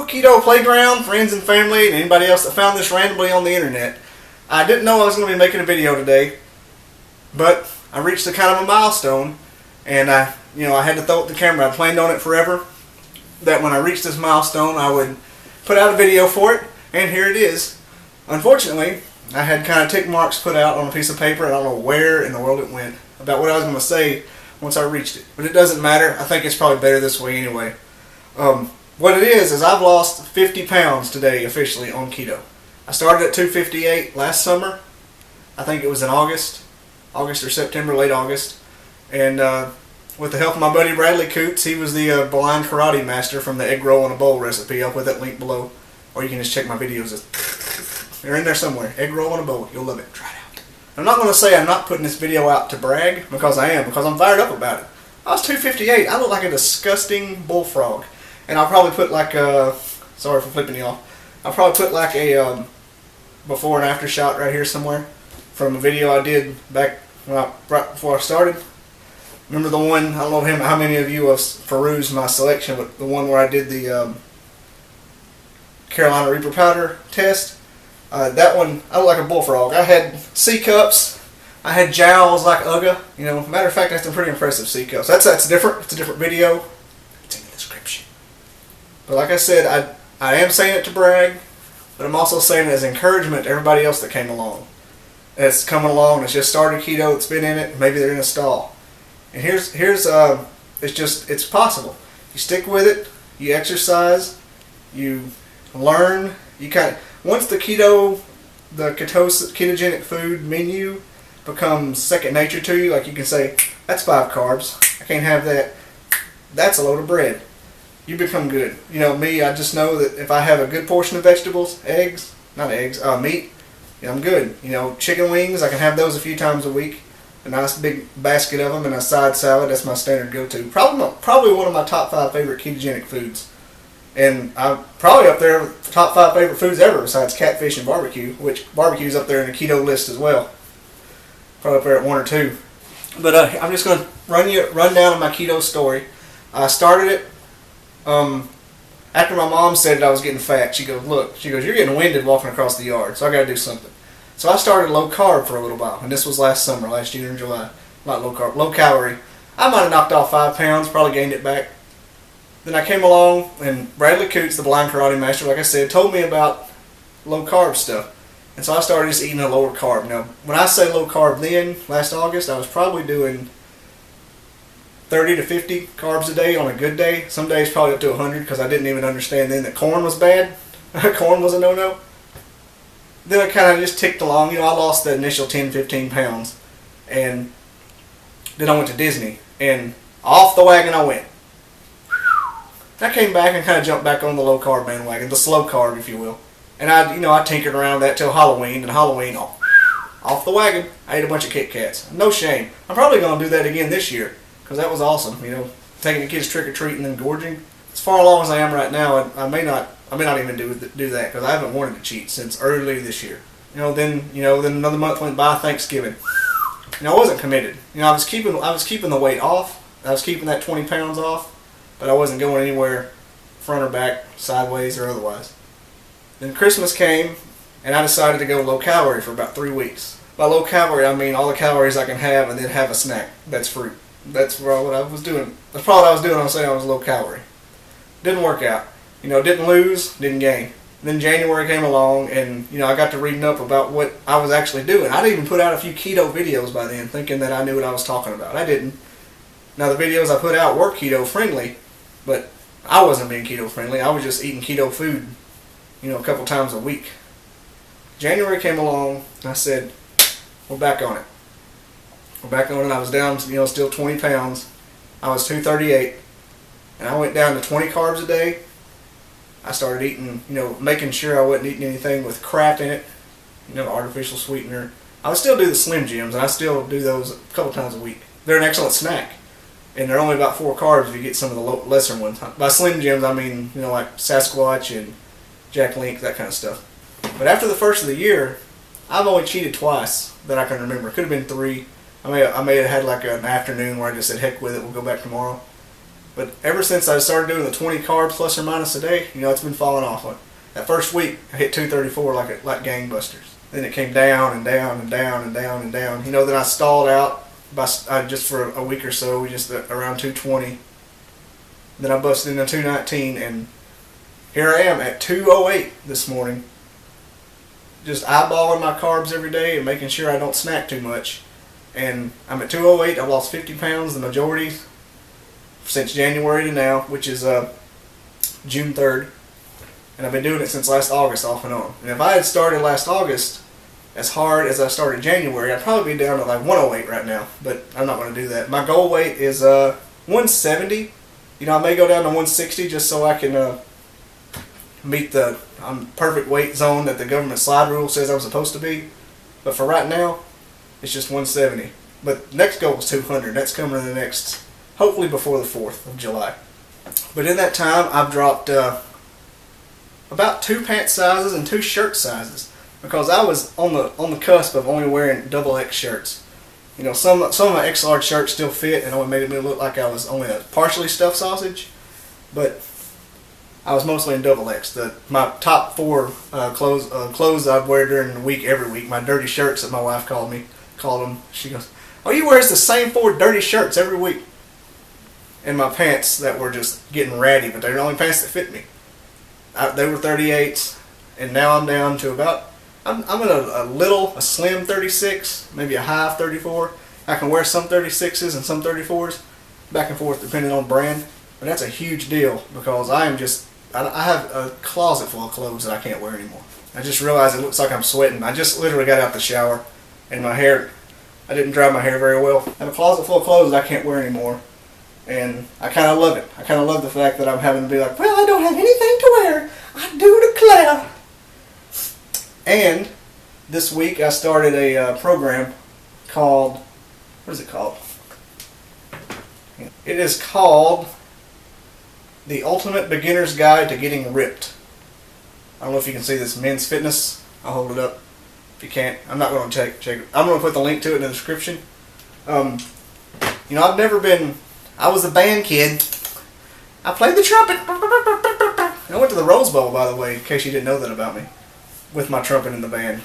Keto Playground, friends and family, and anybody else that found this randomly on the internet. I didn't know I was going to be making a video today, but I reached a kind of a milestone, and I had to throw it the camera. I planned on it forever, that when I reached this milestone I would put out a video for it, and here it is. Unfortunately, I had kind of tick marks put out on a piece of paper, and I don't know where in the world it went, about what I was going to say once I reached it. But it doesn't matter. I think it's probably better this way anyway. What it is I've lost 50 pounds today officially on keto. I started at 258 last summer. I think it was in August or September, late August. And with the help of my buddy Bradley Coots, he was the blind karate master from the egg roll in a bowl recipe. I'll put that link below. Or you can just check my videos. They're in there somewhere. Egg roll in a bowl. You'll love it. Try it out. I'm not going to say I'm not putting this video out to brag, because I am, because I'm fired up about it. I was 258. I look like a disgusting bullfrog. And I'll probably put like a, sorry for flipping you off, I'll probably put like a before and after shot right here somewhere from a video I did back right before I started. Remember the one, I don't know how many of you have perused my selection, but the one where I did the Carolina Reaper powder test. That one, I look like a bullfrog. I had C-cups, I had jowls like Ugga. Matter of fact, that's some pretty impressive C-cups. That's different. It's a different video. It's in the description. But like I said, I am saying it to brag, but I'm also saying it as encouragement to everybody else that came along. That's coming along, that's just started keto, that's been in it, maybe they're in a stall. And it's possible. You stick with it, you exercise, you learn, once the ketogenic food menu becomes second nature to you, like you can say, that's 5 carbs, I can't have that, that's a load of bread. You become good. Me, I just know that if I have a good portion of vegetables, meat, I'm good. Chicken wings, I can have those a few times a week. A nice big basket of them and a side salad, that's my standard go-to. Probably one of my top 5 favorite ketogenic foods. And I'm probably up there, top 5 favorite foods ever besides catfish and barbecue, which barbecue's up there in the keto list as well. Probably up there at 1 or 2. But I'm just going to run down my keto story. I started it after my mom said that I was getting fat. She goes, you're getting winded walking across the yard, so I got to do something. So I started low carb for a little while, and this was last June and July. Not low carb, low calorie. I might have knocked off 5 pounds, probably gained it back. Then I came along, and Bradley Coots, the blind karate master, like I said, told me about low carb stuff. And so I started just eating a lower carb. Now, when I say low carb then, last August, I was probably doing 30 to 50 carbs a day on a good day. Some days probably up to 100, because I didn't even understand then that corn was bad. Corn was a no-no. Then I kind of just ticked along. I lost the initial 10, 15 pounds. And then I went to Disney. And off the wagon I went. I came back and kind of jumped back on the low carb bandwagon. The slow carb, if you will. And I tinkered around that till Halloween. And Halloween, off the wagon. I ate a bunch of Kit Kats. No shame. I'm probably going to do that again this year, because that was awesome. Taking the kids trick-or-treating and then gorging. As far along as I am right now, I may not even do that, because I haven't wanted to cheat since early this year. Then another month went by, Thanksgiving. I wasn't committed. I was keeping the weight off. I was keeping that 20 pounds off, but I wasn't going anywhere, front or back, sideways or otherwise. Then Christmas came, and I decided to go low calorie for about 3 weeks. By low calorie, I mean all the calories I can have, and then have a snack. That's fruit. That's what I was doing. That's probably what I was doing. I was saying I was low calorie. Didn't work out. Didn't lose, didn't gain. Then January came along, and I got to reading up about what I was actually doing. I'd even put out a few keto videos by then, thinking that I knew what I was talking about. I didn't. Now the videos I put out were keto friendly, but I wasn't being keto friendly. I was just eating keto food, a couple times a week. January came along, and I said, we're back on it. We're back on it. I was down, still 20 pounds. I was 238, and I went down to 20 carbs a day. I started eating, making sure I wasn't eating anything with crap in it, artificial sweetener. I would still do the Slim Jims, and I still do those a couple times a week. They're an excellent snack, and they're only about 4 carbs if you get some of the lesser ones. By Slim Jims, I mean, like Sasquatch and Jack Link, that kind of stuff. But after the first of the year, I've only cheated twice that I can remember. It could have been 3. I may have had like an afternoon where I just said, heck with it, we'll go back tomorrow. But ever since I started doing the 20 carbs plus or minus a day, it's been falling off. That first week, I hit 234 like gangbusters. Then it came down and down and down and down and down. Then I stalled out just for a week or so, just around 220. Then I busted into 219, and here I am at 208 this morning. Just eyeballing my carbs every day and making sure I don't snack too much. And I'm at 208. I've lost 50 pounds, the majority, since January to now, which is June 3rd. And I've been doing it since last August, off and on. And if I had started last August as hard as I started January, I'd probably be down to like 108 right now. But I'm not going to do that. My goal weight is 170. I may go down to 160 just so I can meet the perfect weight zone that the government slide rule says I'm supposed to be. But for right now, it's just 170. But next goal is 200. That's coming in the next, hopefully before the 4th of July. But in that time, I've dropped about 2 pant sizes and 2 shirt sizes, because I was on the cusp of only wearing XX shirts. Some of my X large shirts still fit and only made me look like I was only a partially stuffed sausage, but I was mostly in XX. My top 4 clothes I'd wear during the week every week, my dirty shirts that my wife called them. She goes, "Oh, you wears the same 4 dirty shirts every week." And my pants that were just getting ratty, but they're the only pants that fit me. They were 38s, and now I'm down to about, I'm at a slim 36, maybe a high 34. I can wear some 36s and some 34s, back and forth depending on brand. But that's a huge deal, because I have a closet full of clothes that I can't wear anymore. I just realized it looks like I'm sweating. I just literally got out the shower, and my hair, I didn't dry my hair very well. I have a closet full of clothes that I can't wear anymore. And I kind of love it. I kind of love the fact that I'm having to be like, well, I don't have anything to wear. I do declare. And this week I started a program called, what is it called? It is called The Ultimate Beginner's Guide to Getting Ripped. I don't know if you can see this, Men's Fitness. I'll hold it up if you can't. I'm not going to check it. I'm going to put the link to it in the description. I've never been... I was a band kid. I played the trumpet. I went to the Rose Bowl, by the way, in case you didn't know that about me, with my trumpet in the band,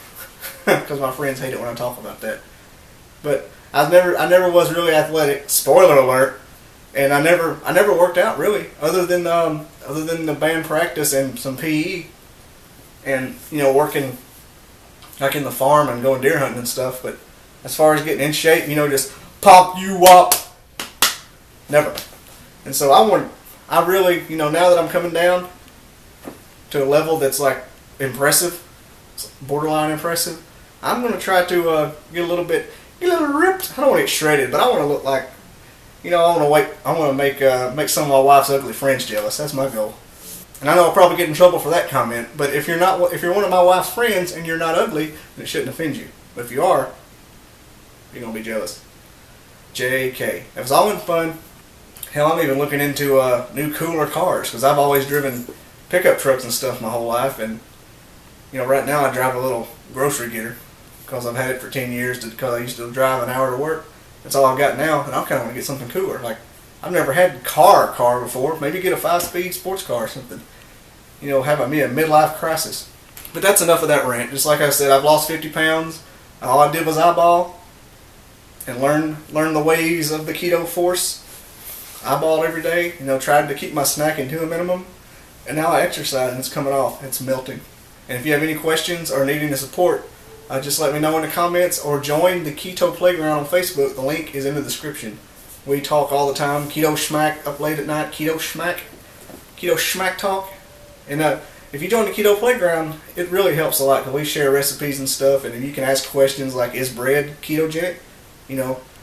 because my friends hate it when I talk about that. But I never was really athletic. Spoiler alert. And I never worked out really, other than the band practice and some PE, and working like in the farm and going deer hunting and stuff. But as far as getting in shape, just pop you up. Never. And so I really, now that I'm coming down to a level that's like impressive, borderline impressive, I'm going to try to get a little ripped. I don't want to get shredded, but I want to look like, I want to make some of my wife's ugly friends jealous. That's my goal. And I know I'll probably get in trouble for that comment, but if you're one of my wife's friends and you're not ugly, then it shouldn't offend you. But if you are, you're going to be jealous. JK. It was all in fun. Hell, I'm even looking into new cooler cars, because I've always driven pickup trucks and stuff my whole life, and right now I drive a little grocery getter because I've had it for 10 years, because I used to drive an hour to work. That's all I've got now, and I kind of want to get something cooler. Like, I've never had a car before. Maybe get a 5-speed sports car or something. Have me a midlife crisis. But that's enough of that rant. Just like I said, I've lost 50 pounds. All I did was eyeball and learn the ways of the keto force. Eyeballed every day, tried to keep my snacking to a minimum, and now I exercise and it's coming off. It's melting. And if you have any questions or need any support, just let me know in the comments, or join the Keto Playground on Facebook. The link is in the description. We talk all the time. Keto Schmack up late at night. Keto Schmack talk. And if you join the Keto Playground, it really helps a lot, because we share recipes and stuff, and you can ask questions like, is bread ketogenic?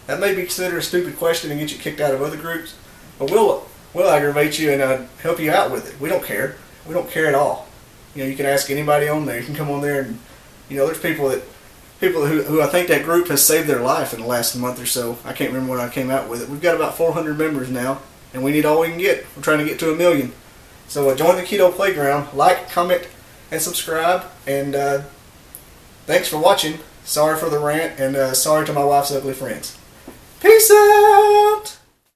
That may be considered a stupid question and get you kicked out of other groups. But we'll aggravate you and help you out with it. We don't care. We don't care at all. You can ask anybody on there. You can come on there, and there's people who I think that group has saved their life in the last month or so. I can't remember when I came out with it. We've got about 400 members now, and we need all we can get. We're trying to get to 1 million. So join the Keto Playground. Like, comment, and subscribe. And thanks for watching. Sorry for the rant, and sorry to my wife's ugly friends. Peace out.